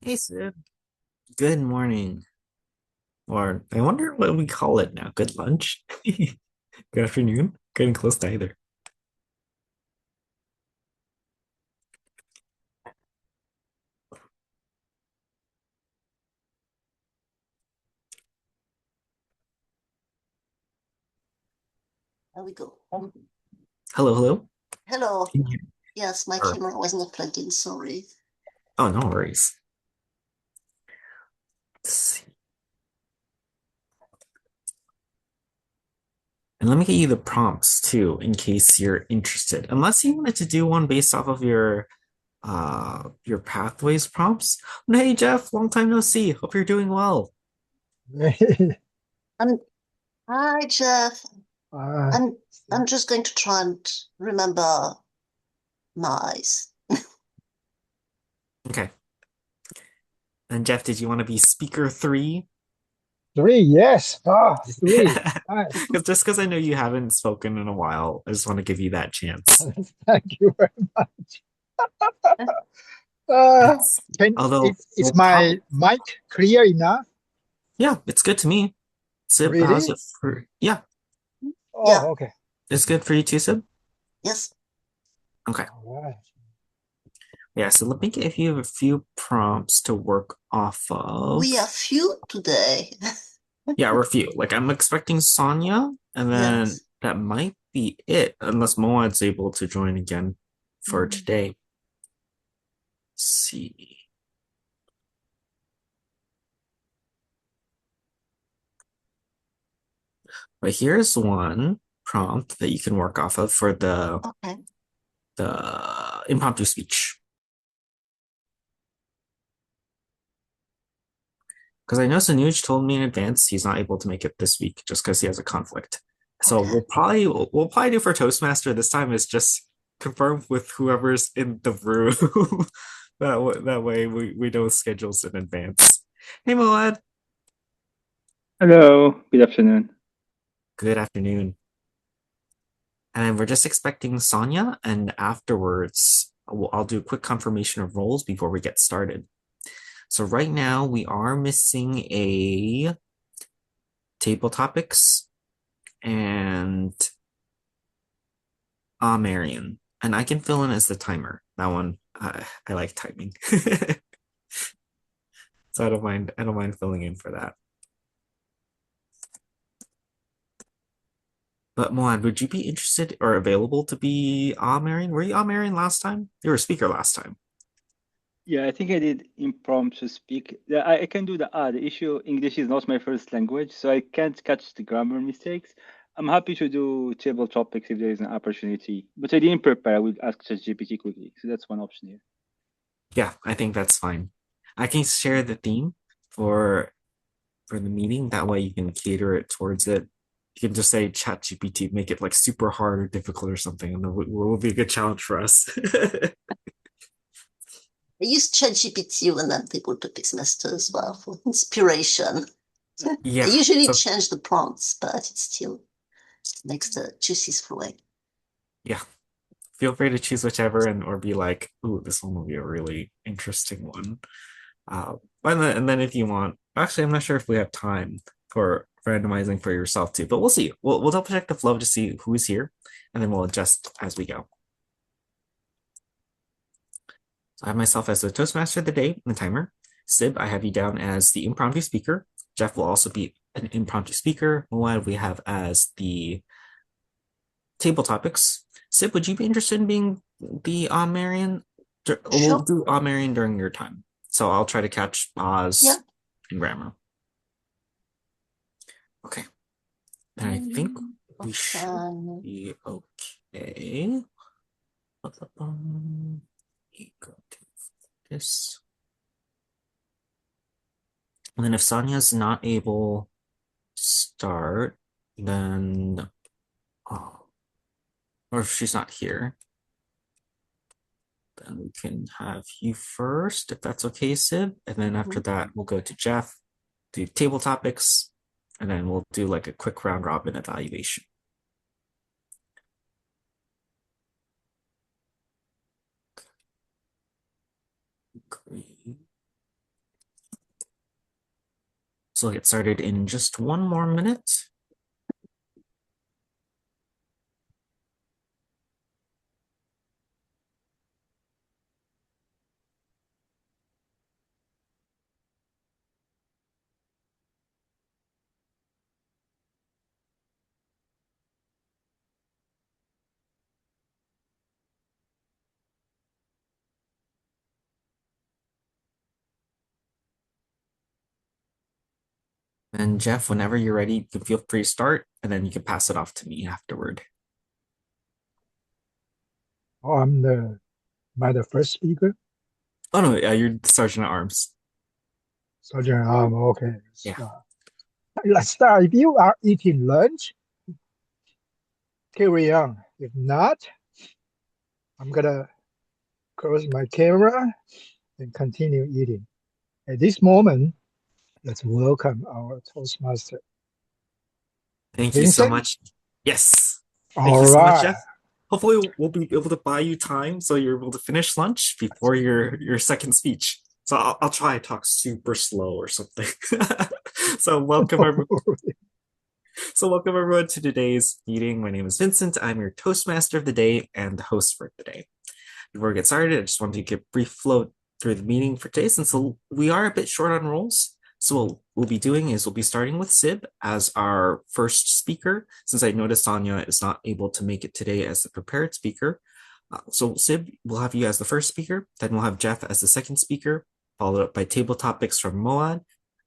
Hey, Sid. Good morning. Or I wonder what we call it now. Good lunch? Good afternoon? Getting close to either. There we go. Hello, hello. Hello. Can you- Yes, my or- camera was not plugged in, sorry. oh, no worries. Let's see. And let me get you the prompts too, in case you're interested. Unless you wanted to do one based off of your pathways prompts. Hey Jeff, long time no see. Hope you're doing well. Um, Hi, Jeff. Uh, I'm I'm just going to try and remember mice. Okay. And Jeff, did you want to be speaker three? Three, yes. Three. Nice. Just because I know you haven't spoken in a while, I just want to give you that chance. Thank you very much. Uh, It's can although is we'll probably my mic clear enough? yeah, it's good to me. Sib, how's Really? it for yeah, Yeah, Oh, okay. it's good for you too, Sib. yes. Okay. All right. Yeah, so let me give you a few prompts to work off We are of. few today. Yeah, or a few. Like I'm expecting Sonia, and then Yes. that might be it, unless Moad's able to join again for Mm. today. Let's see. But here's one prompt that you can work off of for Okay. the impromptu speech. Because I know Sanuj told me in advance he's not able to make it this week just because he has a conflict. So Okay. we'll probably do for Toastmaster this time is just confirm with whoever's in the room. That way we know schedules in advance. Hey Moad, Hello, good afternoon. good afternoon. And we're just expecting Sonia, and afterwards I'll do a quick confirmation of roles before we get started. So right now we are missing a table topics and Marion. And I can fill in as the timer. That one, I like timing. So I don't mind filling in for that. But Moan, would you be interested or available to be Marion? Were you Marion last time? You were a speaker last time. Yeah, I think I did impromptu speak. Yeah, I can do the issue English is not my first language, so I can't catch the grammar mistakes. I'm happy to do table topics if there is an opportunity, but I didn't prepare. I will ask ChatGPT quickly, so that's one option here. Yeah, I think that's fine. I can share the theme for for the meeting. That way you can cater it towards it. You can just say chat GPT, make it like super hard or difficult or something, and it will be a good challenge for us. I use ChatGPT when I'm people topics master as well for inspiration. I Yeah. usually So change the prompts, but it still makes the juices flowing. yeah. Feel free to choose whichever and or be like, ooh, this one will be a really interesting one. Uh, and then if you want, actually, I'm not sure if we have time for randomizing for yourself too, but we'll see. We'll double check the flow to see who's here, and then we'll adjust as we go. So I have myself as the Toastmaster of the day and the timer. Sib, I have you down as the impromptu speaker. Jeff will also be an impromptu speaker. Moad we have as the table topics. Sib, would you be interested in being the Marion? We'll Sure. do Marion during your time. So I'll try to catch Yeah. Oz and grammar. Okay. And I think we should Okay. be okay. You go to this. And then if Sonia's not able to start, then oh, or if she's not here, then we can have you first, if that's okay, Sib. And then after Mhm. that, we'll go to Jeff, do table topics, and then we'll do like a quick round robin evaluation. Great. So we'll get started in just one more minute. And Jeff, whenever you're ready, you can feel free to start, and then you can pass it off to me afterward. Oh, am I the first speaker? Oh no, you're the Sergeant at Arms. Sergeant, okay. Yeah. Let's start. If you are eating lunch, carry on. If not, I'm gonna close my camera and continue eating. At this moment, let's welcome our Toastmaster, Thank you so Vincent. much. Yes. Thank All you so much, right. Jeff. Hopefully we'll be able to buy you time so you're able to finish lunch before your second speech. So I'll try to talk super slow or something. So welcome everyone to today's meeting. My name is Vincent. I'm your Toastmaster of the day and the host for today. Before we get started, I just wanted to give a brief flow through the meeting for today, since we are a bit short on roles. So what we'll be doing is we'll be starting with Sib as our first speaker, since I noticed Sonia is not able to make it today as the prepared speaker. So Sib, we'll have you as the first speaker, then we'll have Jeff as the second speaker, followed up by table topics from Moad.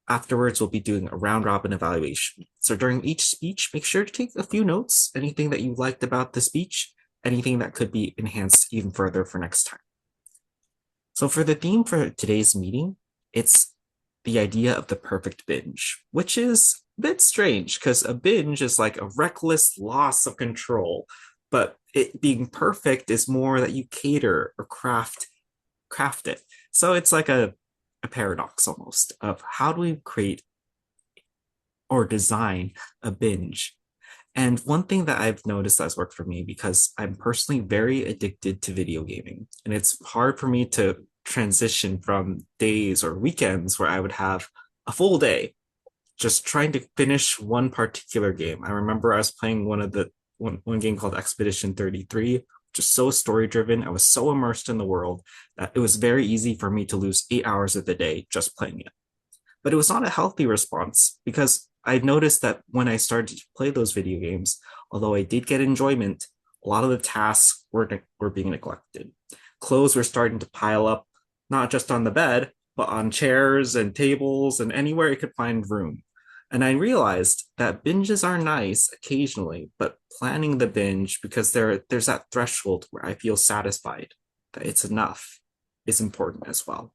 Afterwards, we'll be doing a round robin evaluation. So during each speech, make sure to take a few notes, anything that you liked about the speech, anything that could be enhanced even further for next time. So for the theme for today's meeting, it's the idea of the perfect binge, which is a bit strange because a binge is like a reckless loss of control, but it being perfect is more that you cater or craft it. So it's like a paradox almost of how do we create or design a binge. And one thing that I've noticed that's worked for me, because I'm personally very addicted to video gaming, and it's hard for me to transition from days or weekends where I would have a full day just trying to finish one particular game. I remember I was playing one game called Expedition 33, just so story driven. I was so immersed in the world that it was very easy for me to lose 8 hours of the day just playing it. But it was not a healthy response, because I noticed that when I started to play those video games, although I did get enjoyment, a lot of the tasks were being neglected. Clothes were starting to pile up, not just on the bed, but on chairs and tables and anywhere I could find room. And I realized that binges are nice occasionally, but planning the binge, because there's that threshold where I feel satisfied that it's enough, is important as well.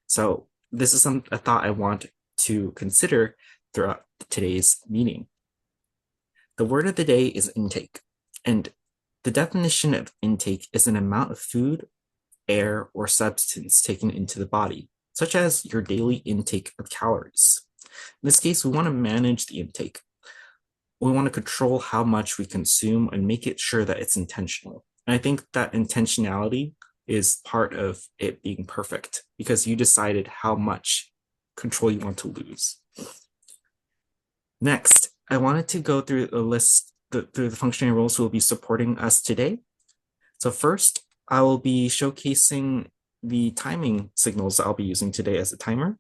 So this is a thought I want to consider throughout today's meeting. The word of the day is intake, and the definition of intake is an amount of food, air, or substance taken into the body, such as your daily intake of calories. In this case, we want to manage the intake. We want to control how much we consume and make it sure that it's intentional. And I think that intentionality is part of it being perfect, because you decided how much control you want to lose. Next, I wanted to go through a list through the functioning roles who will be supporting us today. So first, I will be showcasing the timing signals that I'll be using today as a timer.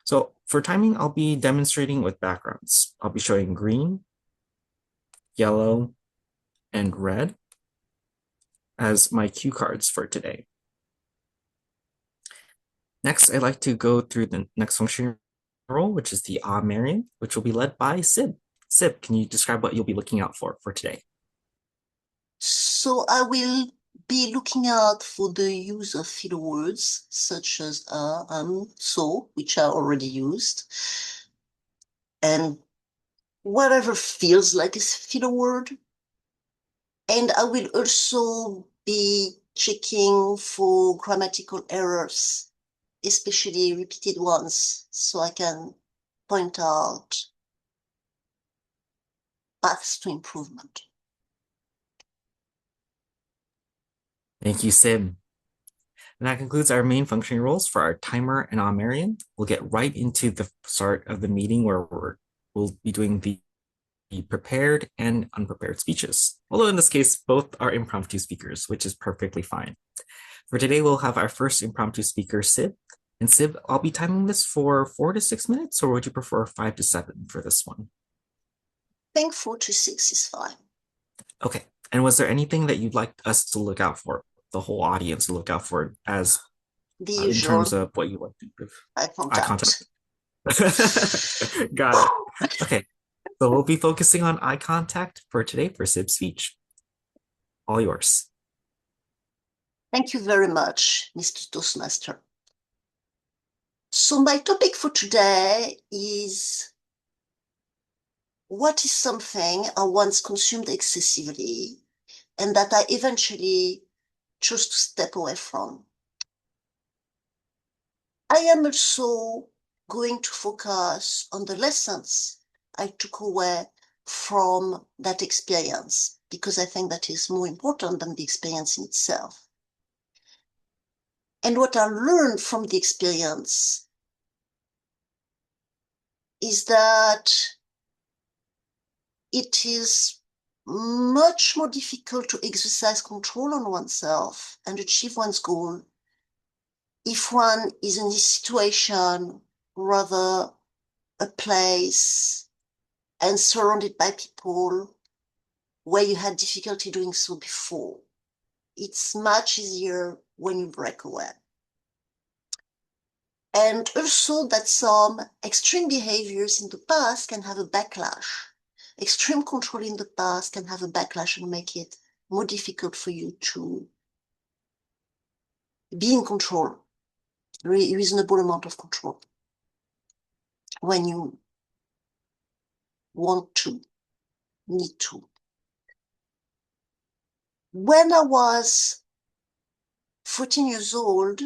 So for timing, I'll be demonstrating with backgrounds. I'll be showing green, yellow, and red as my cue cards for today. Next, I'd like to go through the next function role, which is the Marion, which will be led by Sib. Sib, can you describe what you'll be looking out for today? So I will be looking out for the use of filler words such as so, which are already used, and whatever feels like a filler word. And I will also be checking for grammatical errors, especially repeated ones, so I can point out paths to improvement. Thank you, Sib. And that concludes our main functioning roles for our timer and Marion. We'll get right into the start of the meeting where we'll be doing the prepared and unprepared speeches. Although in this case, both are impromptu speakers, which is perfectly fine. For today, we'll have our first impromptu speaker, Sib. And Sib, I'll be timing this for 4 to 6 minutes, or would you prefer 5 to 7 for this one? I think 4 to 6 is fine. Okay. And was there anything that you'd like us to look out for, the whole audience to look out for, as The in usual terms of what you want to improve? eye Eye contact. contact. Got it. Okay. So we'll be focusing on eye contact for today for Sib's speech. All yours. Thank you very much, Mr. Toastmaster. So my topic for today is what is something I once consumed excessively and that I eventually chose to step away from. I am also going to focus on the lessons I took away from that experience, because I think that is more important than the experience in itself. And what I learned from the experience is that it is much more difficult to exercise control on oneself and achieve one's goal if one is in this situation, rather a place, and surrounded by people where you had difficulty doing so before. It's much easier when you break away. And also that some extreme behaviors in the past can have a backlash. Extreme control in the past can have a backlash and make it more difficult for you to be in control, reasonable amount of control, when you want to, need to. When I was 14 years old,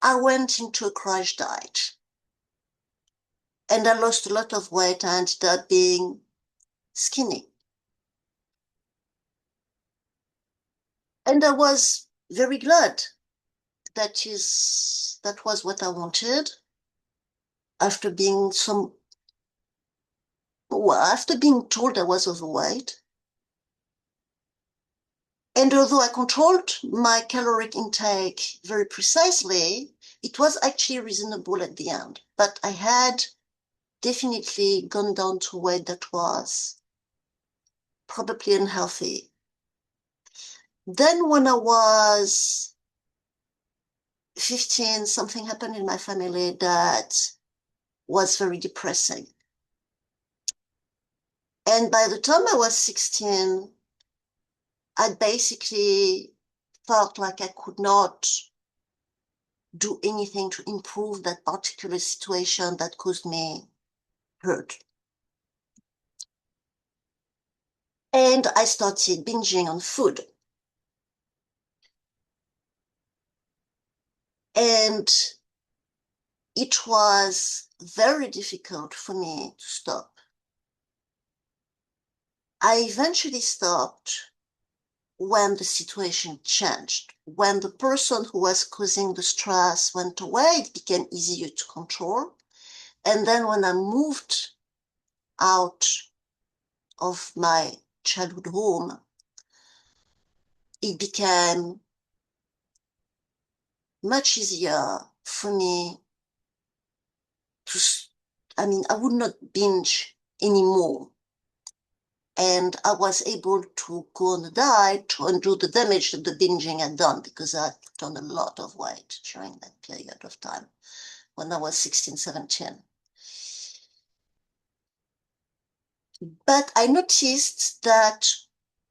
I went into a crash diet and I lost a lot of weight. I ended up being skinny. And I was very glad. That was what I wanted. After being told I was overweight. And although I controlled my caloric intake very precisely, it was actually reasonable at the end. But I had definitely gone down to a weight that was probably unhealthy. Then when I was 15, something happened in my family that was very depressing. And by the time I was 16, I basically felt like I could not do anything to improve that particular situation that caused me hurt. And I started binging on food. And it was very difficult for me to stop. I eventually stopped when the situation changed. When the person who was causing the stress went away, it became easier to control. And then when I moved out of my childhood home, it became much easier for me to, I would not binge anymore. And I was able to go on a diet to undo the damage that the binging had done, because I put on a lot of weight during that period of time when I was 16, 17. But I noticed that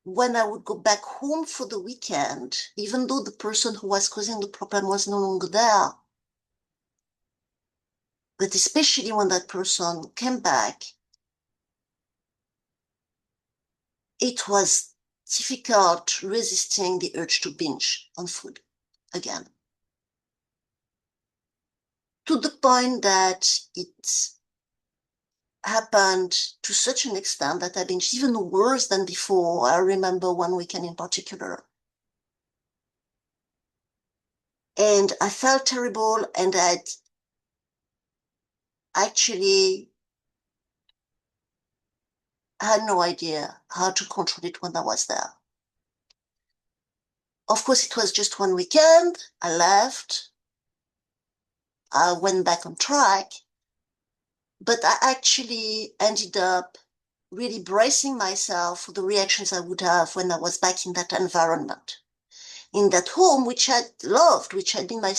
when I would go back home for the weekend, even though the person who was causing the problem was no longer there, but especially when that person came back, it was difficult resisting the urge to binge on food again. To the point that it happened to such an extent that I binged even worse than before. I remember one weekend in particular. And I felt terrible, and I'd actually had no idea how to control it when I was there. Of course, it was just one weekend. I left. I went back on track, but I actually ended up really bracing myself for the reactions I would have when I was back in that environment, in that home, which I'd loved, which had been my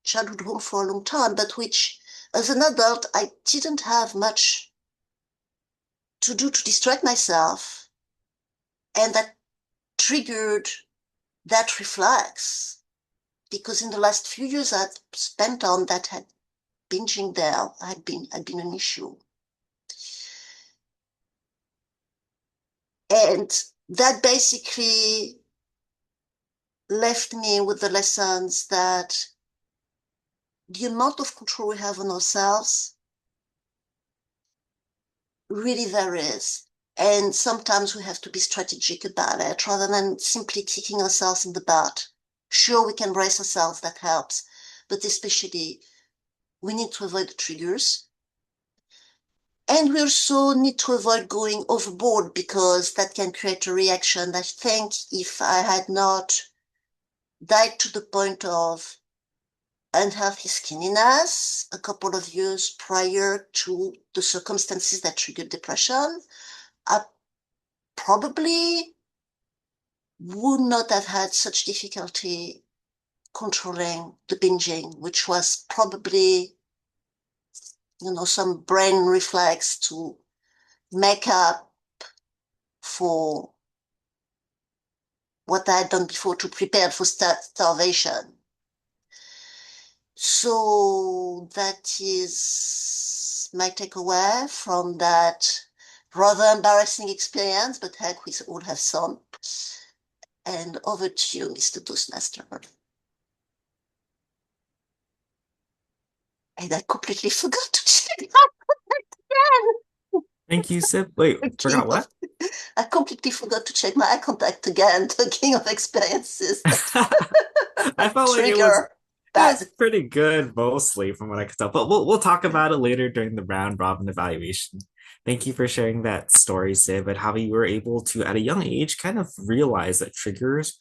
childhood home for a long time, but which, as an adult, I didn't have much to do to distract myself. And that triggered that reflex, because in the last few years I'd spent on that had binging there had been an issue. And that basically left me with the lessons that the amount of control we have on ourselves really varies. And sometimes we have to be strategic about it rather than simply kicking ourselves in the butt. Sure, we can brace ourselves, that helps. But especially, we need to avoid the triggers. And we also need to avoid going overboard, because that can create a reaction. I think if I had not died to the point of unhealthy skinniness a couple of years prior to the circumstances that triggered depression, I probably would not have had such difficulty controlling the binging, which was probably, some brain reflex to make up for what I had done before to prepare for starvation. So that is my takeaway from that rather embarrassing experience, but heck, we all have some. And over to you, Mr. Toastmaster. And I completely forgot to check Thank you, Sib. Wait, again. forgot what? I completely forgot to check my eye contact again, talking of experiences that I felt like trigger it was bad. pretty good mostly from what I could tell. But we'll talk about it later during the round robin evaluation. Thank you for sharing that story, Sib, and how you were able to, at a young age, kind of realize that triggers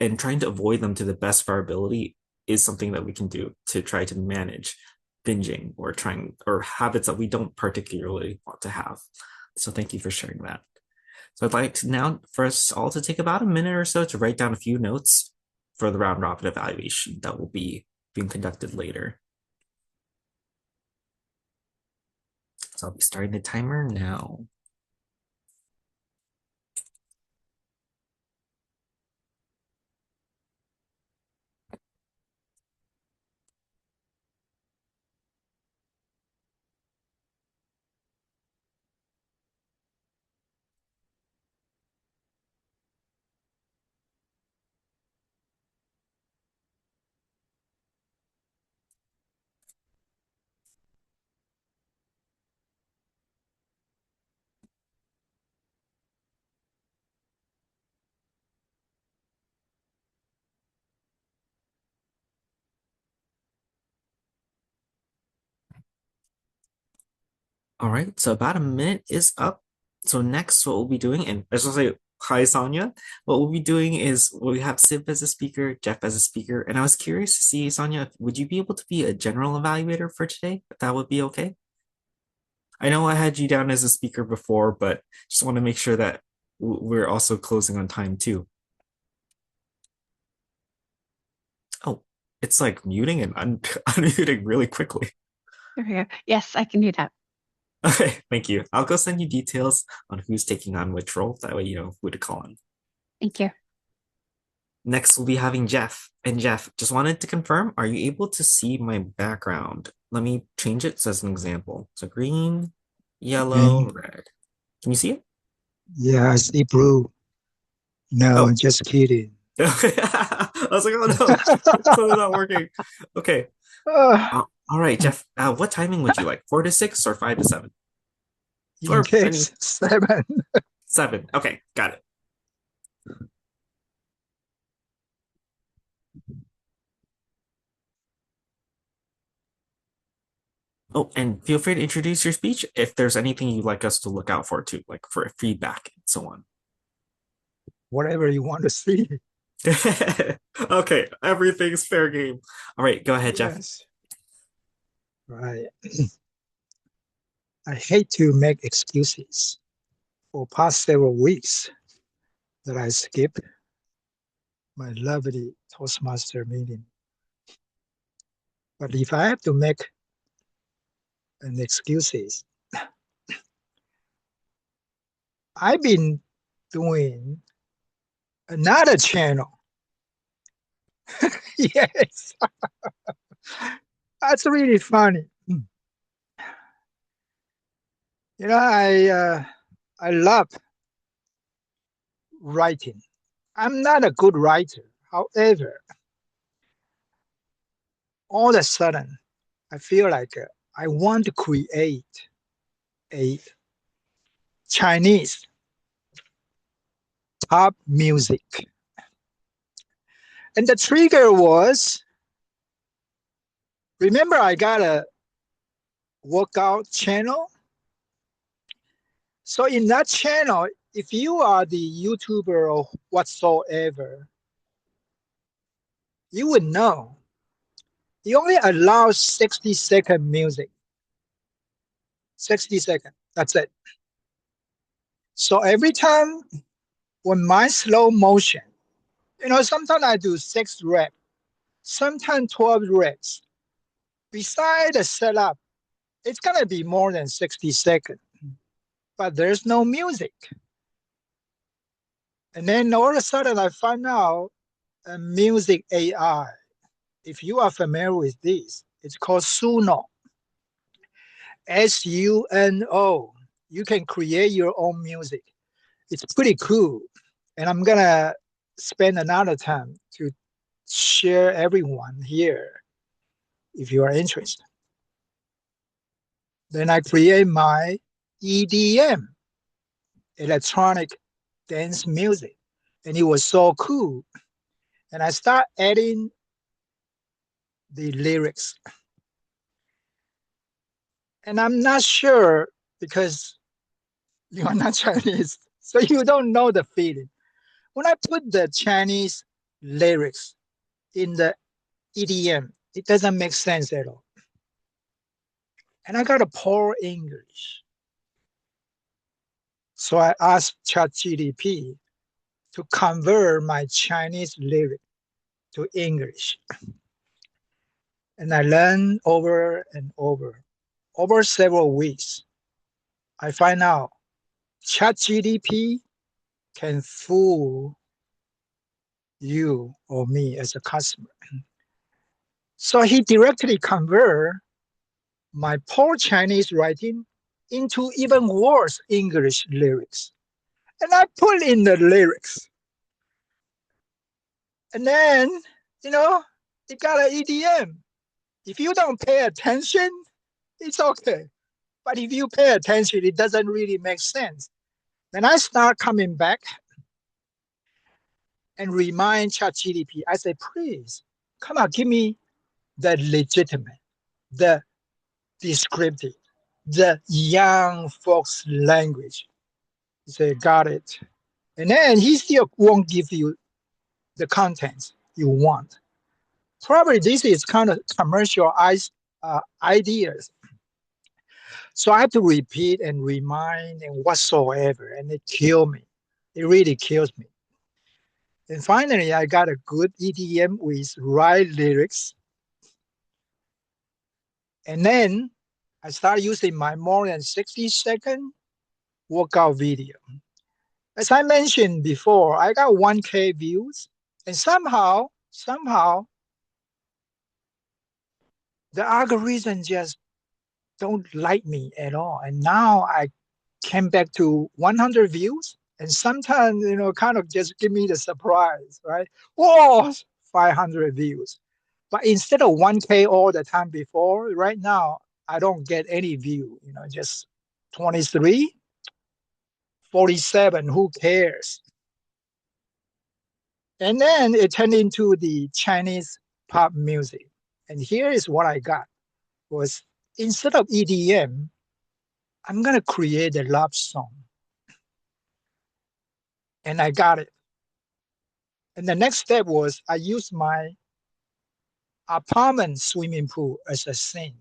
and trying to avoid them to the best of our ability is something that we can do to try to manage binging or trying or habits that we don't particularly want to have. So thank you for sharing that. So I'd like to now for us all to take about a minute or so to write down a few notes for the round robin evaluation that will be being conducted later. So I'll be starting the timer now. All right, so about a minute is up. So next, what we'll be doing, and I just want to say hi, Sonia. What we'll be doing is we have Sib as a speaker, Jeff as a speaker, and I was curious to see, Sonia, would you be able to be a general evaluator for today? If that would be okay. I know I had you down as a speaker before, but just want to make sure that we're also closing on time too. Oh, it's like muting and unmuting really quickly. There we go. Yes, I can do that. Okay, thank you. I'll go send you details on who's taking on which role. That way you know who to call on. Thank you. Next, we'll be having Jeff. And Jeff, just wanted to confirm, are you able to see my background? Let me change it as an example. So green, yellow, And red. Can you see it? yeah, I see blue. No, Oh. just kidding. I was like, oh no, something's not working. Okay. All right, Jeff. What timing would you like? 4 to 6 or 5 to 7? In Or any case 7. 7. Okay, got it. Oh, and feel free to introduce your speech if there's anything you'd like us to look out for too, like for feedback and so on. Whatever you want to see. Okay, everything's fair game. All right, go ahead, Jeff. Yes. Right. I hate to make excuses. For past several weeks that I skipped my lovely Toastmaster meeting. But if I have to make an excuses, I've been doing another channel. Yes, that's really funny. You know, I love writing. I'm not a good writer. However, all of a sudden, I feel like I want to create a Chinese pop music. And the trigger was, remember I got a workout channel? So in that channel, if you are the YouTuber or whatsoever, you would know he only allows 60-second music. 60 seconds. That's it. So every time when my slow motion, you know, sometimes I do 6 reps, sometimes 12 reps. Beside the setup, it's gonna be more than 60 seconds, but there's no music. And then all of a sudden I find out a music AI. If you are familiar with this, it's called Suno. Suno. You can create your own music. It's pretty cool. And I'm gonna spend another time to share everyone here if you are interested. Then I create my EDM, electronic dance music. And it was so cool. And I start adding the lyrics. And I'm not sure because you are not Chinese, so you don't know the feeling. When I put the Chinese lyrics in the EDM, it doesn't make sense at all. And I got a poor English. So I asked ChatGPT to convert my Chinese lyric to English. And I learned over and over. Over several weeks, I find out ChatGPT can fool you or me as a customer. So he directly convert my poor Chinese writing into even worse English lyrics. And I put in the lyrics. And then, you know, it got an EDM. If you don't pay attention, it's okay. But if you pay attention, it doesn't really make sense. Then I start coming back and remind ChatGPT. I say, please, come on, give me the legitimate, the descriptive, the young folks language. He said, got it. And then he still won't give you the contents you want. Probably this is kind of commercialized ideas. So I have to repeat and remind and whatsoever, and it kills me. It really kills me. And finally, I got a good EDM with right lyrics. And then I started using my more than 60-second workout video. As I mentioned before, I got 1K views, and somehow, the algorithm just don't like me at all. And now I came back to 100 views, and sometimes, you know, kind of just give me the surprise, right? Whoa, 500 views. But instead of 1K all the time before, right now, I don't get any view, you know, just 23, 47, who cares? And then it turned into the Chinese pop music. And here is what I got was instead of EDM, I'm going to create a love song. And I got it. And the next step was I used my apartment swimming pool as a scene.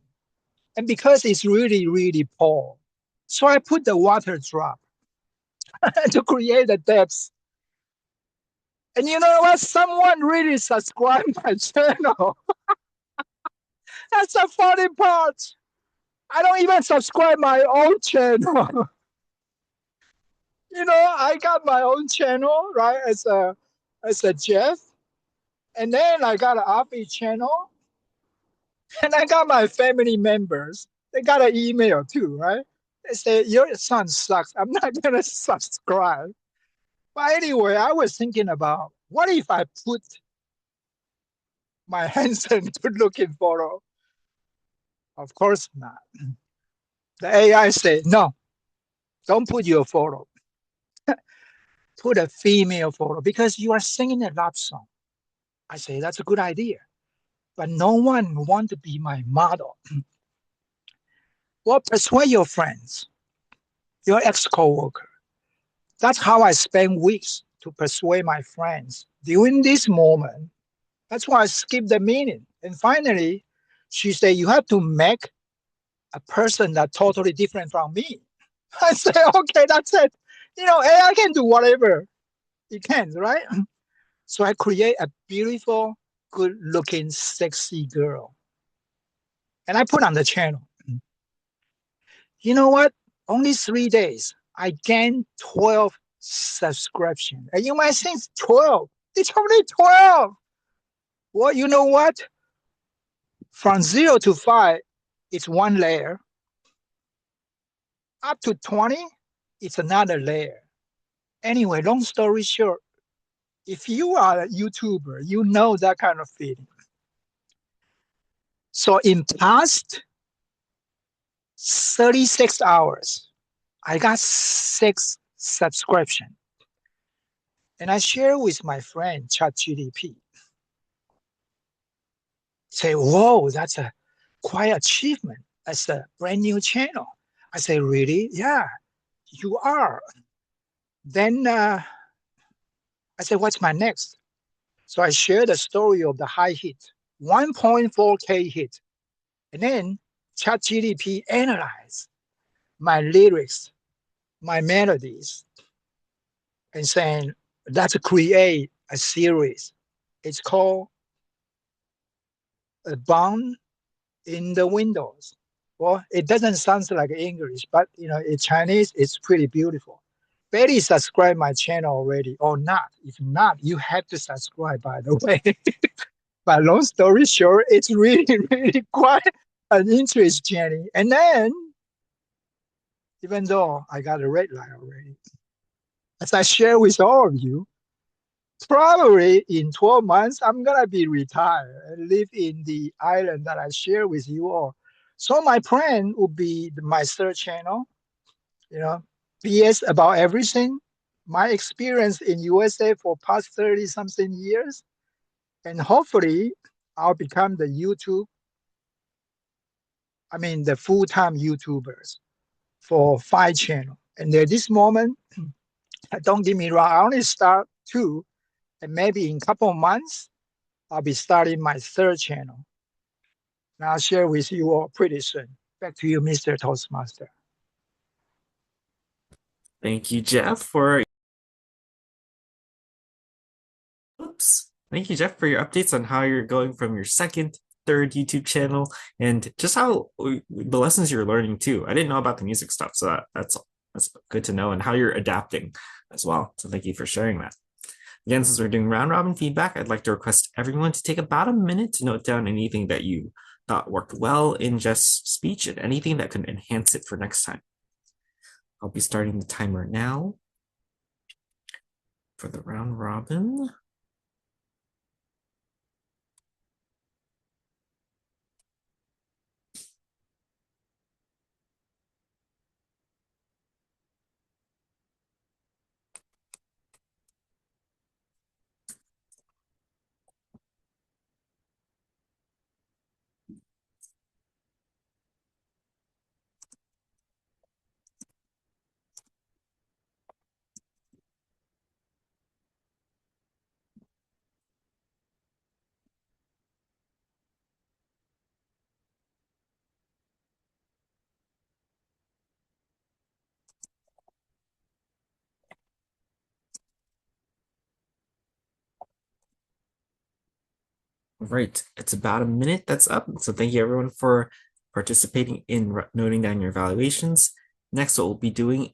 And because it's really, really poor, so I put the water drop to create the depth. And you know what? Someone really subscribed my channel. That's the funny part. I don't even subscribe my own channel. I got my own channel, right? As a Jeff. And then I got an RP channel. And I got my family members. They got an email too, right? They say, your son sucks. I'm not going to subscribe. But anyway, I was thinking about what if I put my handsome good looking photo? Of course not. The AI said, no, don't put your photo. Put a female photo because you are singing a love song. I say, that's a good idea. But no one want to be my model. Well, persuade your friends, your ex-coworker. That's how I spend weeks to persuade my friends. During this moment, that's why I skipped the meeting. And finally, she said, you have to make a person that's totally different from me. I said, okay, that's it. AI can do whatever it can, right? So I create a beautiful, good looking, sexy girl. And I put on the channel. You know what? Only 3 days, I gained 12 subscriptions. And you might think 12. It's only 12. Well, you know what? From 0 to 5, it's one layer. Up to 20, it's another layer. Anyway, long story short, if you are a YouTuber, you know that kind of feeling. So in past 36 hours, I got 6 subscriptions. And I share with my friend ChatGPT. Say, whoa, that's a quite achievement as a brand new channel. I say, really? Yeah, you are. Then I said, what's my next? So I share the story of the high hit, 1.4K hit. And then ChatGPT analyze my lyrics, my melodies, and saying, let's create a series. It's called A Bound in the Windows. Well, it doesn't sound like English, but in Chinese, it's pretty beautiful. Betty subscribe my channel already or not. If not, you have to subscribe, by the way. But long story short, it's really, really quite an interest journey. And then, even though I got a red light already, as I share with all of you, probably in 12 months, I'm going to be retired and live in the island that I share with you all. So my plan would be my third channel, BS about everything, my experience in USA for past 30 something years, and hopefully I'll become the full-time YouTubers for 5 channels. And at this moment, don't get me wrong, I only start 2, and maybe in a couple of months, I'll be starting my 3rd channel. And I'll share with you all pretty soon. Back to you, Mr. Toastmaster. Thank you, Jeff, for Thank you, Jeff, for your updates on how you're going from your second, third YouTube channel, and just how the lessons you're learning too. I didn't know about the music stuff, so that's good to know, and how you're adapting as well. So thank you for sharing that. Again, since we're doing round robin feedback, I'd like to request everyone to take about a minute to note down anything that you thought worked well in Jeff's speech and anything that could enhance it for next time. I'll be starting the timer now for the round robin. Right. It's about a minute that's up. So thank you everyone for participating in noting down your evaluations. Next, what we'll be doing,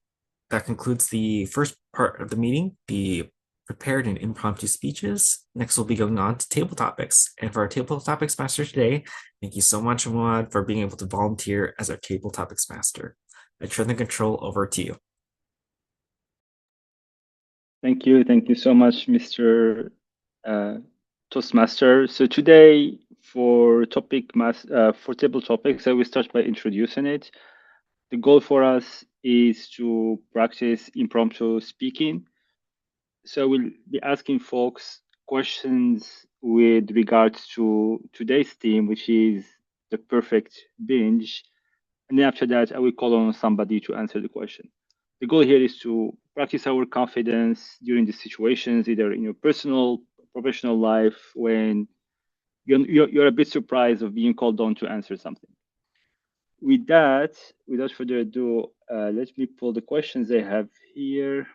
that concludes the first part of the meeting, the prepared and impromptu speeches. Next, we'll be going on to table topics. And for our table topics master today, thank you so much, Ahmad, for being able to volunteer as our table topics master. I turn the control over to you. Thank you. Thank you so much, Mr. Toastmaster. So today for for table topics, I will start by introducing it. The goal for us is to practice impromptu speaking. So we'll be asking folks questions with regards to today's theme, which is the perfect binge. And then after that, I will call on somebody to answer the question. The goal here is to practice our confidence during the situations, either in your personal, professional life, when you're a bit surprised of being called on to answer something. With that, without further ado, let me pull the questions I have here.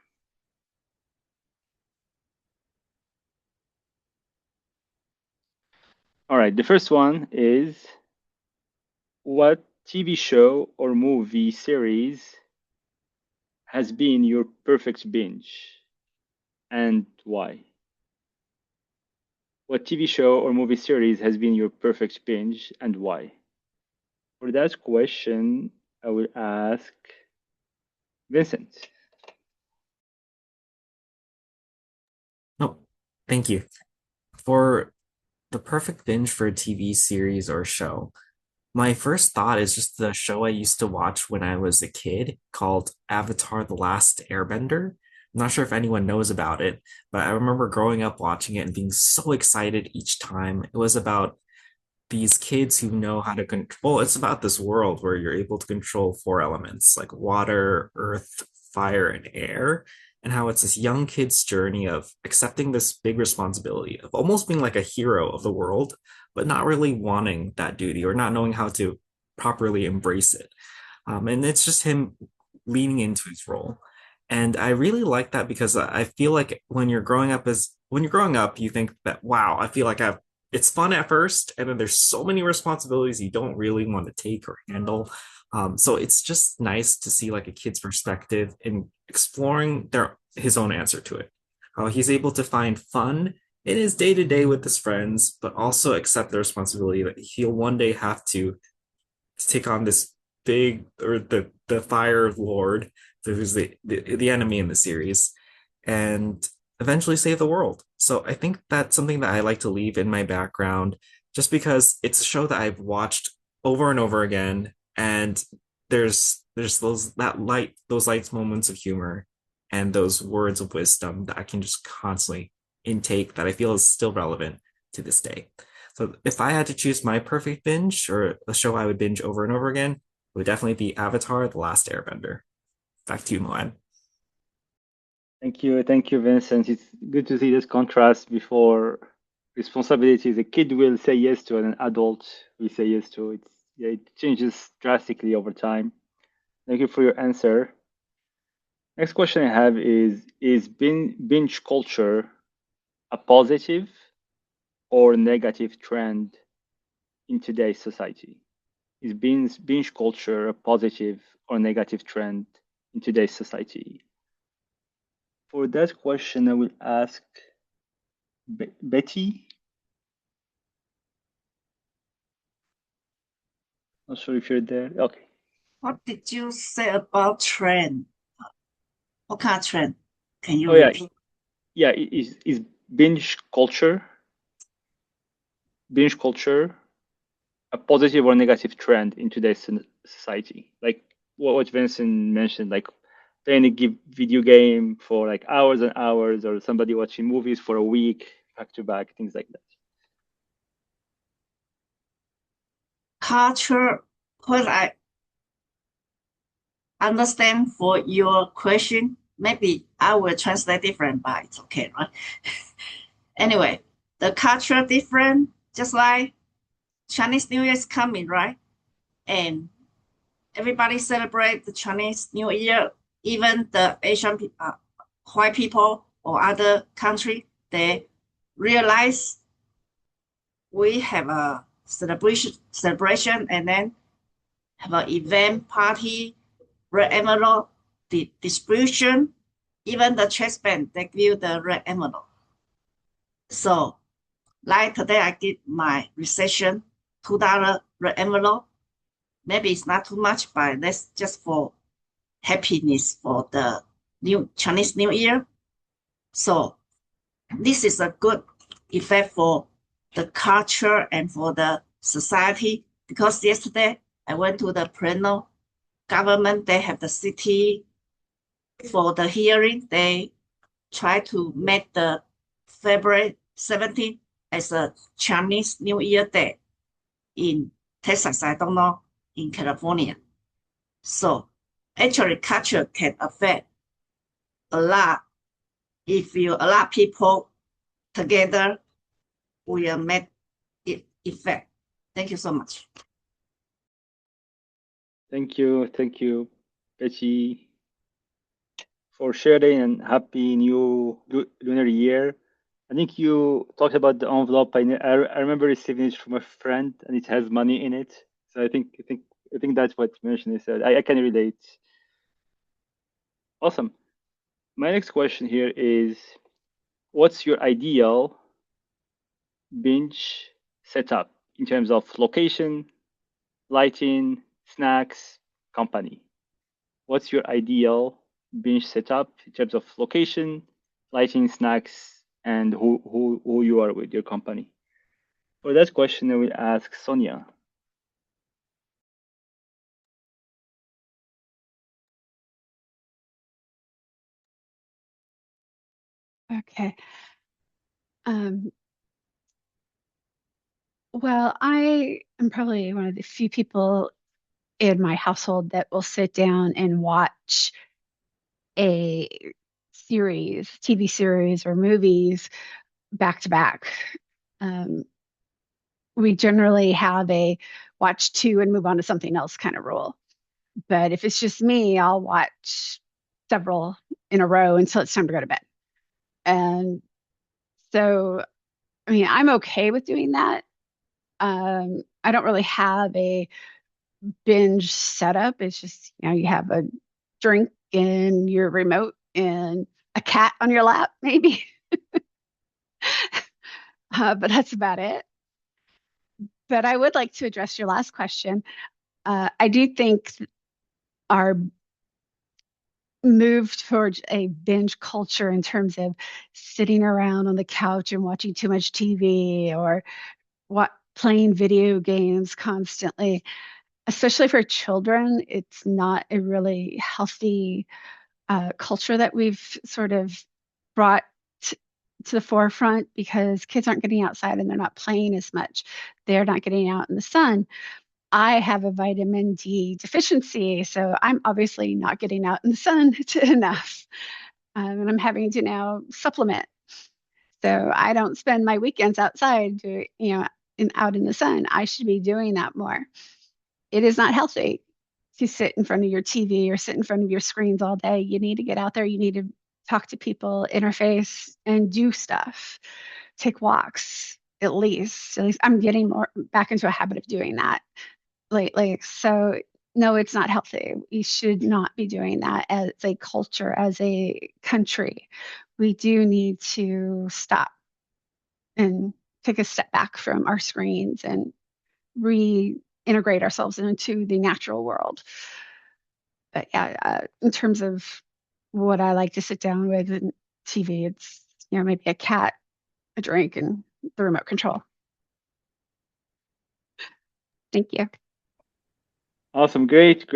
All right, the first one is, what TV show or movie series has been your perfect binge and why? What TV show or movie series has been your perfect binge and why? For that question, I will ask Vincent. No, thank you. For the perfect binge for a TV series or show, my first thought is just the show I used to watch when I was a kid called Avatar: The Last Airbender. I'm not sure if anyone knows about it, but I remember growing up watching it and being so excited each time. It was about these kids who know how to control. It's about this world where you're able to control four elements like water, earth, fire, and air, and how it's this young kid's journey of accepting this big responsibility of almost being like a hero of the world, but not really wanting that duty or not knowing how to properly embrace it. And it's just him leaning into his role. And I really like that because I feel like when you're growing up, you think that, wow, I feel like it's fun at first, and then there's so many responsibilities you don't really want to take or handle. So it's just nice to see like a kid's perspective in exploring his own answer to it. How he's able to find fun in his day to day with his friends, but also accept the responsibility that he'll one day have to take on this big or the fire lord, who's the enemy in the series, and eventually save the world. So I think that's something that I like to leave in my background, just because it's a show that I've watched over and over again, and there's those light moments of humor and those words of wisdom that I can just constantly intake that I feel is still relevant to this day. So if I had to choose my perfect binge or a show I would binge over and over again, it would definitely be Avatar: The Last Airbender. Back to you, Moan. Thank you, Vincent. It's good to see this contrast before responsibilities. A kid will say yes to and an adult will say yes to. It changes drastically over time. Thank you for your answer. Next question I have is binge culture a positive or negative trend in today's society? Is binge culture a positive or negative trend in today's society? For that question, I will ask Betty. Not sure if you're there. Okay. What did you say about trend? What kind of trend? Can you Oh yeah, repeat? yeah. Is binge culture a positive or negative trend in today's society? Like what Vincent mentioned, like playing a video game for like hours and hours, or somebody watching movies for a week back to back, things like that. Culture, what I understand for your question, maybe I will translate different, but it's okay, right? Anyway, the culture different, just like Chinese New Year is coming, right? And everybody celebrate the Chinese New Year, even the Asian white people or other country, they realize we have a celebration and then have an event party, red envelope, the distribution, even the chess band, they give you the red envelope. So like today I did my recession, $2 red envelope. Maybe it's not too much, but that's just for happiness for the new Chinese New Year. So this is a good effect for the culture and for the society, because yesterday I went to the Plano government, they have the city for the hearing. They try to make the February 17th as a Chinese New Year Day in Texas, I don't know, in California. So actually culture can affect a lot. If you a lot of people together, will make it effect. Thank you so much. Thank you, Betty, for sharing, and happy new lunar year. I think you talked about the envelope. I remember receiving it from a friend, and it has money in it. So I think that's what you mentioned. So I can relate. Awesome. My next question here is, what's your ideal binge setup in terms of location, lighting, snacks, company? What's your ideal binge setup in terms of location, lighting, snacks, and who you are with your company? For that question, I will ask Sonia. Okay. Well, I am probably one of the few people in my household that will sit down and watch a TV series or movies back to back. Um, we generally have a watch two and move on to something else kind of rule. But if it's just me, I'll watch several in a row until it's time to go to bed. And so, I mean, I'm okay with doing that. I don't really have a binge setup. It's just, you have a drink and your remote and a cat on your lap, maybe. But that's about it. But I would like to address your last question. I do think our move towards a binge culture in terms of sitting around on the couch and watching too much TV or what playing video games constantly, especially for children, it's not a really healthy culture that we've sort of brought to the forefront, because kids aren't getting outside and they're not playing as much. They're not getting out in the sun. I have a vitamin D deficiency, so I'm obviously not getting out in the sun enough. And I'm having to now supplement. So I don't spend my weekends outside, out in the sun. I should be doing that more. It is not healthy to sit in front of your TV or sit in front of your screens all day. You need to get out there. You need to talk to people, interface, and do stuff. Take walks, at least. At least I'm getting more back into a habit of doing that lately. So no, it's not healthy. We should not be doing that as a culture, as a country. We do need to stop and take a step back from our screens and reintegrate ourselves into the natural world. But yeah, in terms of what I like to sit down with in TV, it's maybe a cat, a drink, and the remote control. Thank you. Awesome, great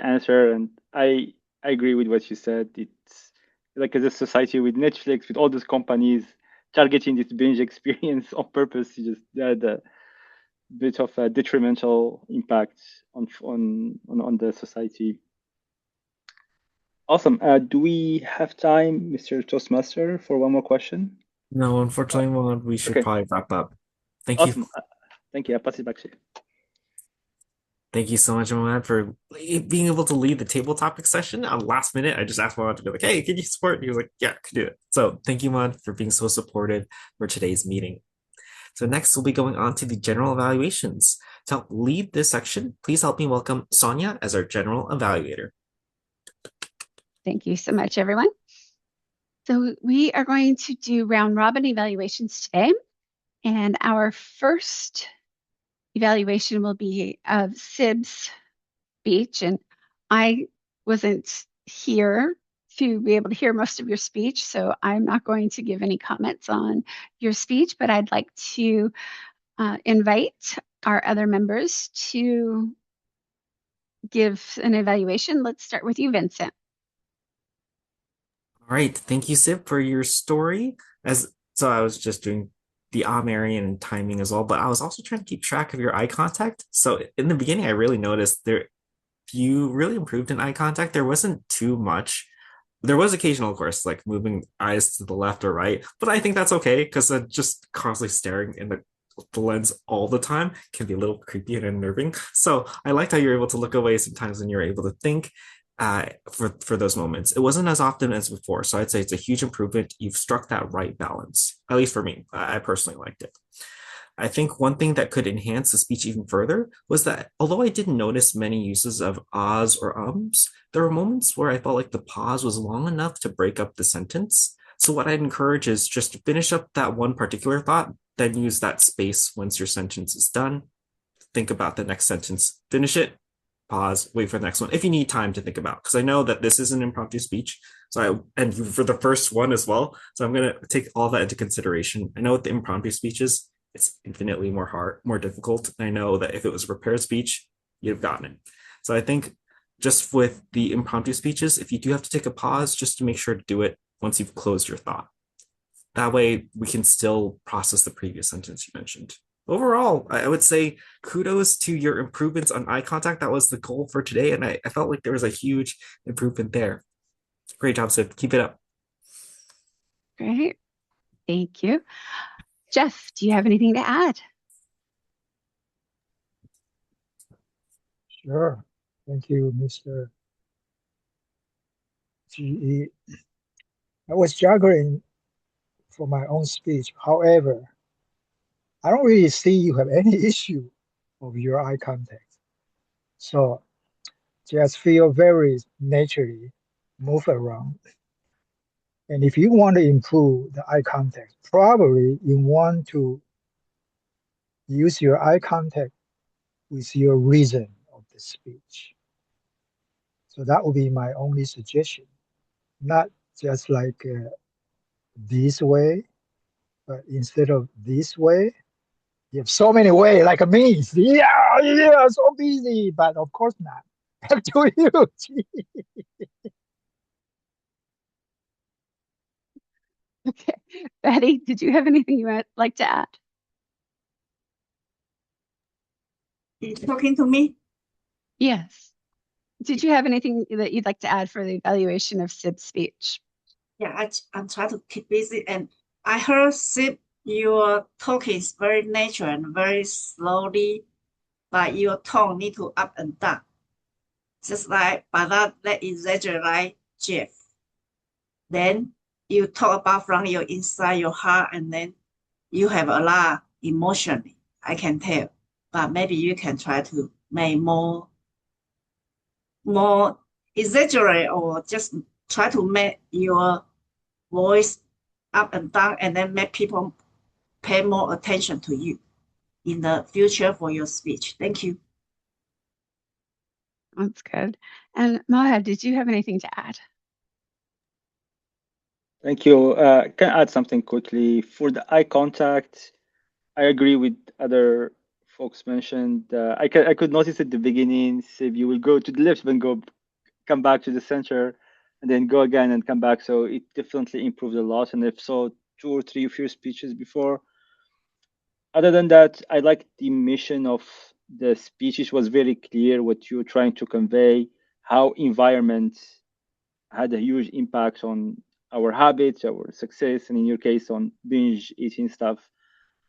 answer, and I agree with what you said. It's like, as a society with Netflix, with all these companies targeting this binge experience on purpose, you just had a bit of a detrimental impact on the society. Awesome. Do we have time, Mr. Toastmaster, for one more question? No, unfortunately, we should Okay. probably wrap up. Thank Awesome. you. Thank you. I'll pass it back to you. Thank you so much, Mohammed, for being able to lead the table topic session. Last minute, I just asked Mohammed to be like, hey, can you support? And he was like, yeah, I can do it. So thank you, Mohammed, for being so supportive for today's meeting. So next we'll be going on to the general evaluations. To help lead this section, please help me welcome Sonia as our general evaluator. Thank you so much, everyone. So we are going to do round robin evaluations today. And our first evaluation will be of Sib's speech. And I wasn't here to be able to hear most of your speech, so I'm not going to give any comments on your speech, but I'd like to invite our other members to give an evaluation. Let's start with you, Vincent. All right, thank you, Sib, for your story. So I was just doing the Marion and timing as well, but I was also trying to keep track of your eye contact. So in the beginning, I really noticed you really improved in eye contact. There wasn't too much. There was occasional, of course, like moving eyes to the left or right, but I think that's okay because just constantly staring in the lens all the time can be a little creepy and unnerving. So I liked how you're able to look away sometimes when you're able to think for those moments. It wasn't as often as before, so I'd say it's a huge improvement. You've struck that right balance, at least for me. I personally liked it. I think one thing that could enhance the speech even further was that although I didn't notice many uses of ahs or ums, there were moments where I felt like the pause was long enough to break up the sentence. So what I'd encourage is just to finish up that one particular thought, then use that space once your sentence is done. Think about the next sentence, finish it, pause, wait for the next one if you need time to think about. Because I know that this is an impromptu speech, and for the first one as well. So I'm gonna take all that into consideration. I know with the impromptu speeches, it's infinitely more difficult. I know that if it was a prepared speech, you'd have gotten it. So I think just with the impromptu speeches, if you do have to take a pause, just to make sure to do it once you've closed your thought. That way we can still process the previous sentence you mentioned. Overall, I would say kudos to your improvements on eye contact. That was the goal for today, and I felt like there was a huge improvement there. Great job, Sid. Keep it up. Great. Thank you. Jeff, do you have anything to add? Sure. Thank you, Mr. GE. I was juggling for my own speech. However, I don't really see you have any issue of your eye contact. So just feel very naturally, move around. And if you want to improve the eye contact, probably you want to use your eye contact with your reason of the speech. So that would be my only suggestion. Not just like this way, but instead of this way, you have so many ways, like a means. Yeah, so busy, but of course not. Back to you. Okay. Betty, did you have anything you would like to add? You talking to me? Yes. Did you have anything that you'd like to add for the evaluation of Sib's speech? Yeah, I'm trying to keep busy. And I heard Sip, your talk is very natural and very slowly, but your tone need to up and down. Just like, but that exaggerate like Jeff. Then you talk about from your inside your heart, and then you have a lot emotionally. I can tell, but maybe you can try to make more exaggerate, or just try to make your voice up and down, and then make people pay more attention to you in the future for your speech. Thank you. That's good. And Moha, did you have anything to add? Thank you. Can I add something quickly? For the eye contact, I agree with other folks mentioned. I could notice at the beginning, if you will go to the left, then come back to the center, and then go again and come back. So it definitely improved a lot. And I've saw 2 or 3 of your speeches before. Other than that, I like the mission of the speeches was very clear what you're trying to convey, how environment had a huge impact on our habits, our success, and in your case on binge eating stuff.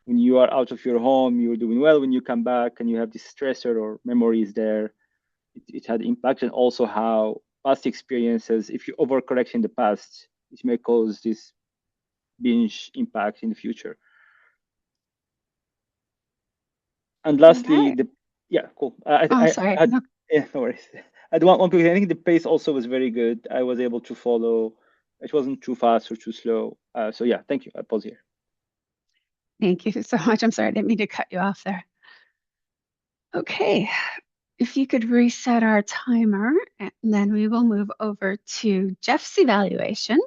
When you are out of your home, you're doing well. When you come back and you have this stressor or memories there, it had impact. And also how past experiences, if you overcorrect in the past, it may cause this binge impact in the future. And lastly, Okay. yeah, cool. Sorry. Had, No, yeah, no worries. I want one quick thing. I think the pace also was very good. I was able to follow. It wasn't too fast or too slow. So yeah, thank you. I pause here. thank you so much. I'm sorry, I didn't mean to cut you off there. Okay, if you could reset our timer, and then we will move over to Jeff's evaluation.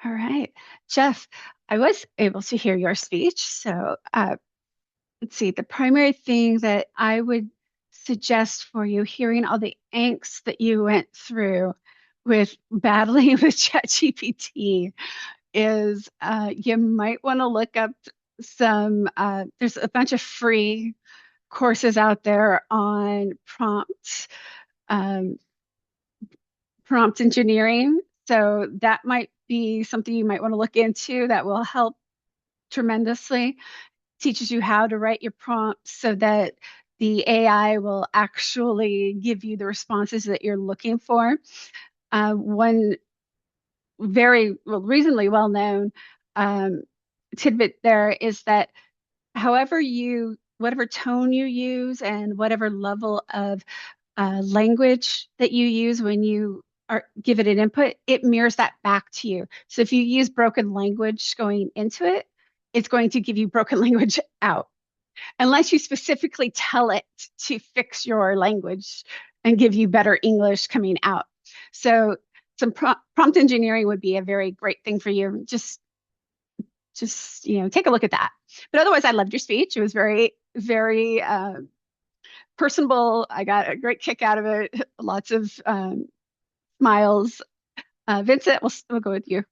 All right, Jeff, I was able to hear your speech. So let's see, the primary thing that I would suggest for you, hearing all the angst that you went through with battling with ChatGPT, is you might want to look up some, there's a bunch of free courses out there on um, prompt engineering. So that might be something you might want to look into that will help tremendously. Teaches you how to write your prompts so that the AI will actually give you the responses that you're looking for. One very reasonably well known tidbit there is that whatever tone you use and whatever level of language that you use when you give it an input, it mirrors that back to you. So if you use broken language going into it, it's going to give you broken language out, unless you specifically tell it to fix your language and give you better English coming out. So some prompt engineering would be a very great thing for you. Just take a look at that. But otherwise, I loved your speech. It was very, very personable. I got a great kick out of it. Lots of smiles. Vincent, we'll go with you.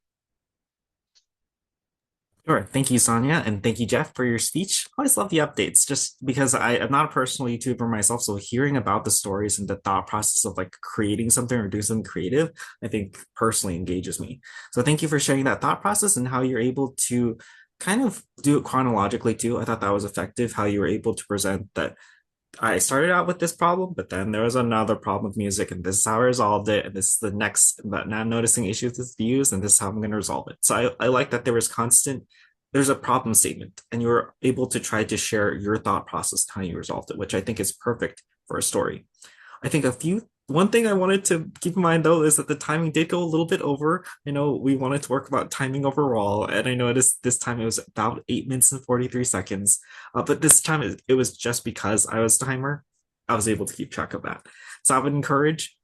Sure. Thank you, Sonia, and thank you, Jeff, for your speech. I always love the updates just because I'm not a personal YouTuber myself. So hearing about the stories and the thought process of like creating something or doing something creative, I think personally engages me. So thank you for sharing that thought process and how you're able to kind of do it chronologically too. I thought that was effective, how you were able to present that I started out with this problem, but then there was another problem with music, and this is how I resolved it. And this is the next, but now I'm noticing issues with views, and this is how I'm going to resolve it. So I like that there was there's a problem statement, and you were able to try to share your thought process, how you resolved it, which I think is perfect for a story. I think one thing I wanted to keep in mind though is that the timing did go a little bit over. I know we wanted to work about timing overall, and I noticed this time it was about 8 minutes and 43 seconds. But this time it was just because I was timer, I was able to keep track of that. So I would encourage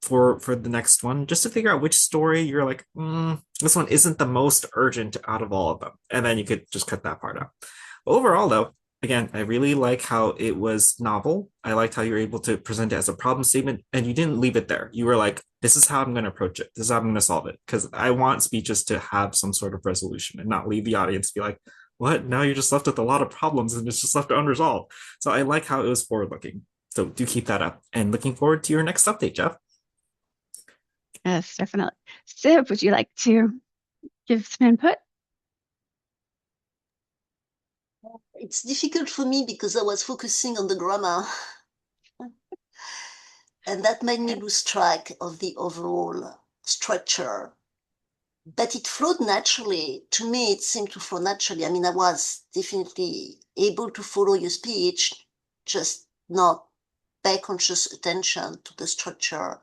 for the next one just to figure out which story you're like, this one isn't the most urgent out of all of them, and then you could just cut that part out. Overall, though, again, I really like how it was novel. I liked how you were able to present it as a problem statement and you didn't leave it there. You were like, this is how I'm going to approach it. This is how I'm going to solve it. Because I want speeches to have some sort of resolution and not leave the audience be like, what? Now you're just left with a lot of problems and it's just left unresolved. So I like how it was forward looking. So do keep that up and looking forward to your next update, Jeff. Yes, definitely. Sib, would you like to give some input? It's difficult for me because I was focusing on the grammar. And that made me lose track of the overall structure. But it flowed naturally. To me, it seemed to flow naturally. I mean, I was definitely able to follow your speech, just not pay conscious attention to the structure.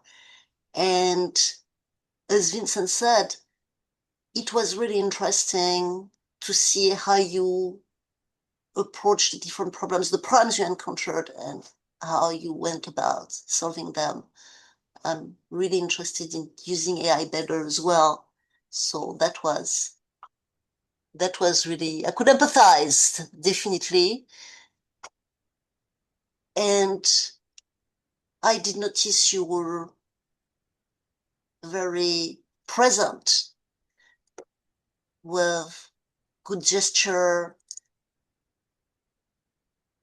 And as Vincent said, it was really interesting to see how you approached the different problems, the problems you encountered, and how you went about solving them. I'm really interested in using AI better as well. So that was really, I could empathize, definitely. And I did notice you were very present with good gesture,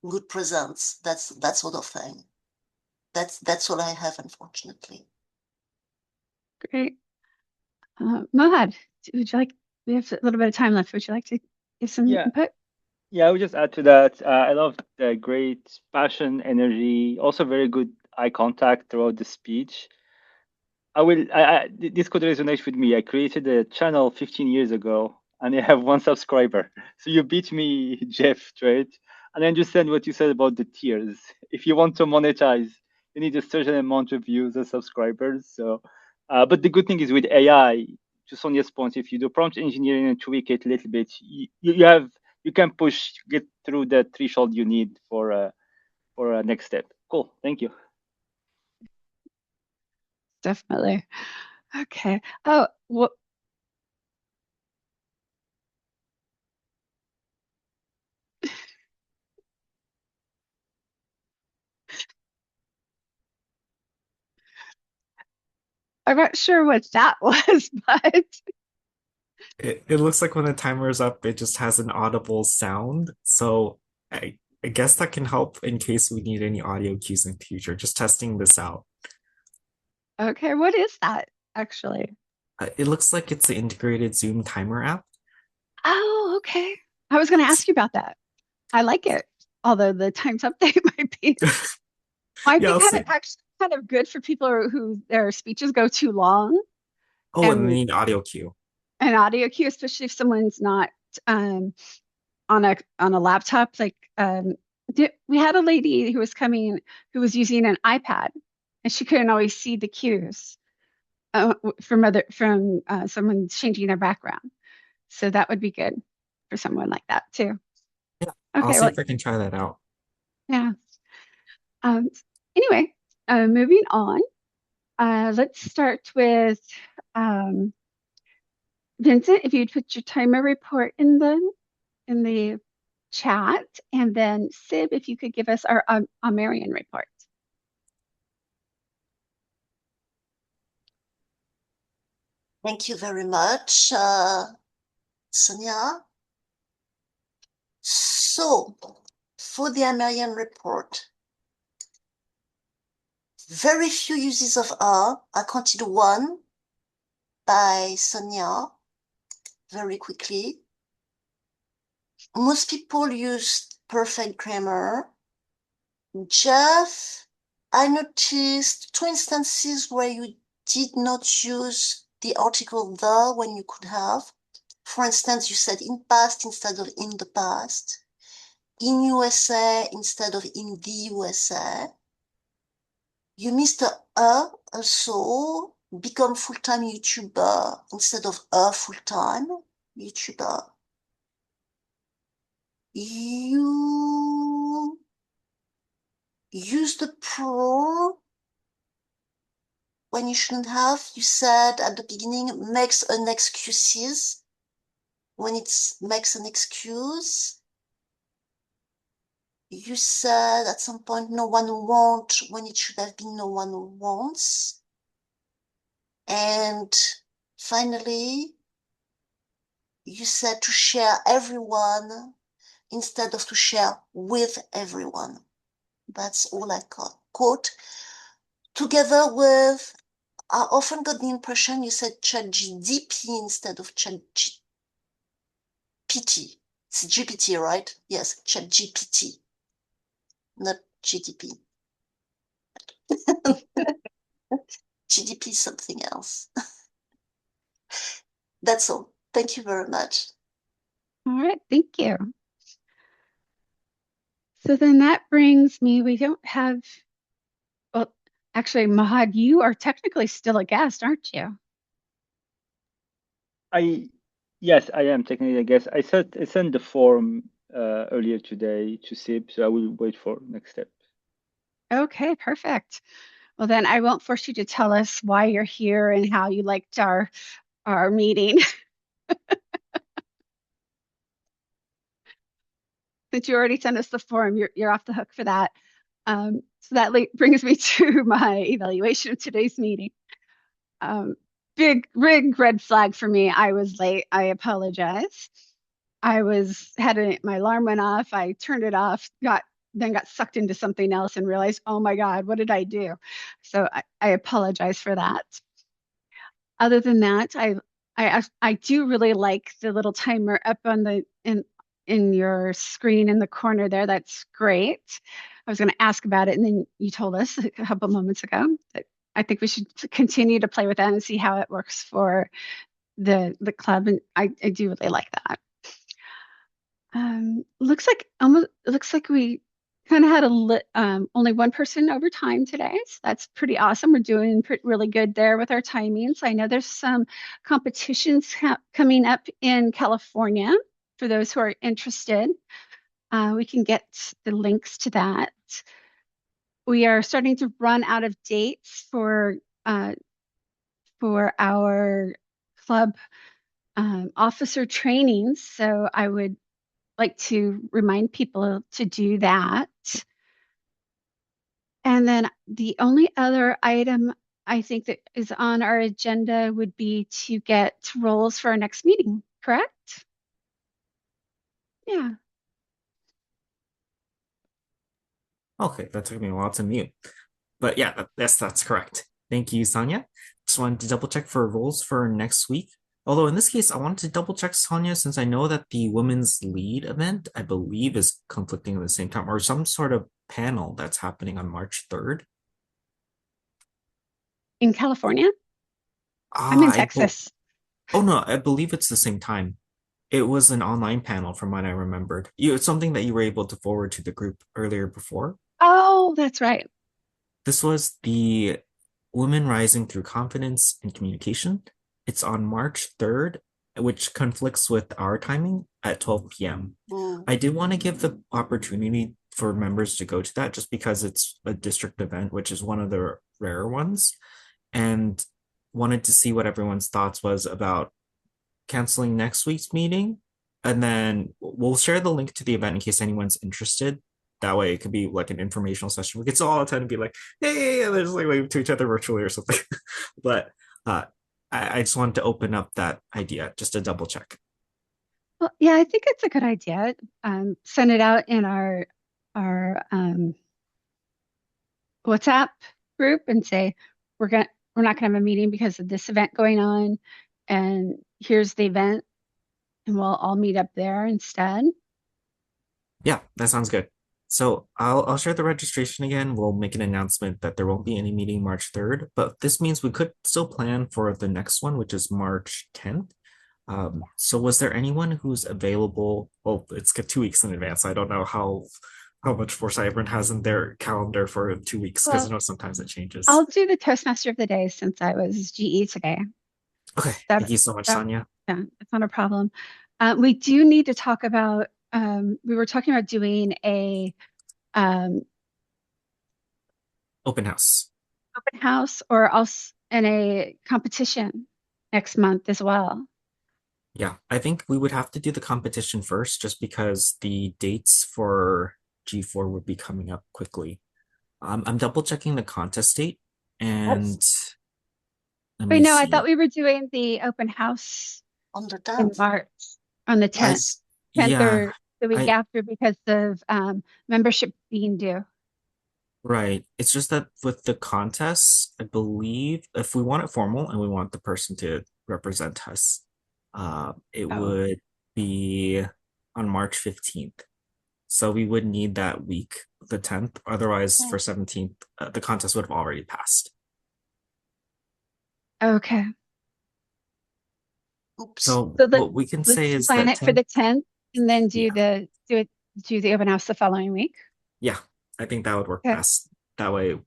good presence, that sort of thing. That's all I have, unfortunately. Great. Mohad, would you like, we have a little bit of time left. Would you like to give some Yeah, input? yeah. I would just add to that. I love the great passion, energy, also very good eye contact throughout the speech. This could resonate with me. I created a channel 15 years ago, and I have one subscriber. So you beat me, Jeff, right? And I understand what you said about the tiers. If you want to monetize, you need a certain amount of views and subscribers. So, but the good thing is with AI, to Sonia's point, if you do prompt engineering and tweak it a little bit, you can get through the threshold you need for a next step. Cool. Thank you. Definitely. Okay. Oh, well, I'm not sure what that was, but It looks like when the timer is up, it just has an audible sound. So I guess that can help in case we need any audio cues in the future. Just testing this out. okay, what is that actually? It looks like it's the integrated Zoom timer app. Oh, okay. I was going to ask you about that. I like it, although the times update might Yeah, be I'll kind of see. actually kind of good for people who their speeches go too long Oh, and we and need audio cue. an audio cue, especially if someone's not um, on a laptop. Like we had a lady who was coming who was using an iPad, and she couldn't always see the cues from someone changing their background. So that would be good for someone like that too. Yeah, I'll Okay, see well, if I can try that out. yeah. Um, anyway, moving on. Let's start with um, Vincent. If you'd put your timer report in the chat, and then Sib, if you could give us our Marion report. Thank you very much, Sonia. So, for the American report, very few uses of R. I counted one by Sonia very quickly. Most people use perfect grammar. Jeff, I noticed two instances where you did not use the article the when you could have. For instance, you said in past instead of in the past, in USA instead of in the USA. You missed the also, become full-time YouTuber instead of a full-time YouTuber. You use the pro when you shouldn't have. You said at the beginning makes an excuses when it makes an excuse. You said at some point no one wants when it should have been no one wants. And finally, you said to share everyone instead of to share with everyone. That's all I quote. Together with, I often got the impression you said ChatGDP instead of ChatGPT. It's GPT, right? Yes, ChatGPT, not GDP. GDP is something else. That's all. Thank you very much. All right, thank you. So then that brings me, we don't have, well, actually, Mahad, you are technically still a guest, aren't you? Yes, I am technically, I guess. I sent the form earlier today to SIP, so I will wait for next step. Okay, perfect. Well, then I won't force you to tell us why you're here and how you liked our meeting. Since you already sent us the form, you're off the hook for that. So that brings me to my evaluation of today's meeting. Um, big red flag for me. I was late. I apologize. My alarm went off. I turned it off, then got sucked into something else and realized, oh my God, what did I do? So I apologize for that. Other than that, I do really like the little timer up on the in your screen in the corner there. That's great. I was going to ask about it, and then you told us a couple moments ago that I think we should continue to play with that and see how it works for the club, and I do really like that. Looks like we kind of had only one person over time today, so that's pretty awesome. We're doing really good there with our timings. I know there's some competitions coming up in California for those who are interested. We can get the links to that. We are starting to run out of dates for our club officer trainings, so I would like to remind people to do that. And then the only other item I think that is on our agenda would be to get roles for our next meeting, correct? Yeah. Okay, that took me a while to mute. But yeah, yes, that's correct. Thank you, Sonia. Just wanted to double check for roles for next week. Although in this case, I wanted to double check Sonia since I know that the women's lead event, I believe, is conflicting at the same time, or some sort of panel that's happening on March 3rd. In California? I'm in Ah, Texas. oh no, I believe it's the same time. It was an online panel from what I remembered. It's something that you were able to forward to the group earlier before. Oh, that's right. This was the Women Rising Through Confidence and Communication. It's on March 3rd, which conflicts with our timing at 12 p.m. I do want to give the opportunity for members to go to that just because it's a district event, which is one of the rare ones, and wanted to see what everyone's thoughts was about canceling next week's meeting. And then we'll share the link to the event in case anyone's interested. That way it could be like an informational session. We could still all attend and be like, hey, and just like wave to each other virtually or something. But I just wanted to open up that idea just to double check. Well, yeah, I think it's a good idea. Send it out in our WhatsApp group and say we're not gonna have a meeting because of this event going on, and here's the event, and we'll all meet up there instead. Yeah, that sounds good. So I'll share the registration again. We'll make an announcement that there won't be any meeting March 3rd, but this means we could still plan for the next one, which is March 10th. So was there anyone who's available? Well, it's 2 weeks in advance. I don't know how much foresight everyone has in their calendar for 2 weeks because I Well, know sometimes it changes. I'll do the Toastmaster of the day since I was GE today. Okay, That, thank you so much, that, Sonia. yeah, it's not a problem. We do need to talk about, we were talking about doing a Open house. open house or else in a competition next month as well. Yeah, I think we would have to do the competition first just because the dates for G4 would be coming up quickly. I'm double checking the contest date and let Wait, me no, I thought see. we were doing the open house On the in 10th. March on the 10th. Yes. 10th Yeah, or the week I after because of membership being due. right. It's just that with the contests, I believe if we want it formal and we want the person to represent us, it Oh, would be on March 15th. So we would need that week, the 10th. Otherwise, for 17th, the contest would have already passed. okay. Oops. So So what we can say let's is plan that it for the 10th and then yeah, do the open house the following week. yeah, I think that would work Okay. best. That way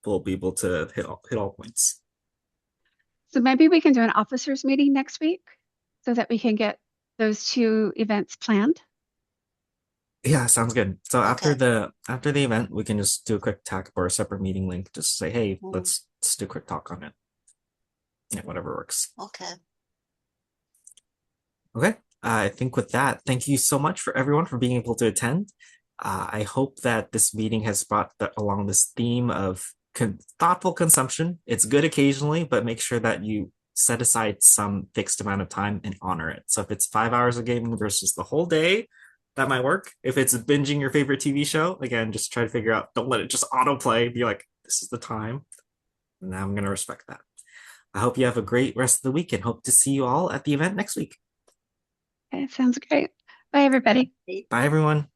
we'll be able to hit all points. So maybe we can do an officers meeting next week so that we can get those two events planned. Yeah, sounds good. So Okay. after the event, we can just do a quick talk or a separate meeting link. Just say, hey, Mm. let's do a quick talk on it. Yeah, whatever works. Okay. Okay. I think with that, thank you so much for everyone for being able to attend. I hope that this meeting has brought along this theme of thoughtful consumption. It's good occasionally, but make sure that you set aside some fixed amount of time and honor it. So if it's 5 hours of gaming versus the whole day, that might work. If it's binging your favorite TV show, again, just try to figure out, don't let it just autoplay. Be like, this is the time. And I'm going to respect that. I hope you have a great rest of the week and hope to see you all at the event next week. Okay, sounds great. Bye, everybody. Bye, everyone.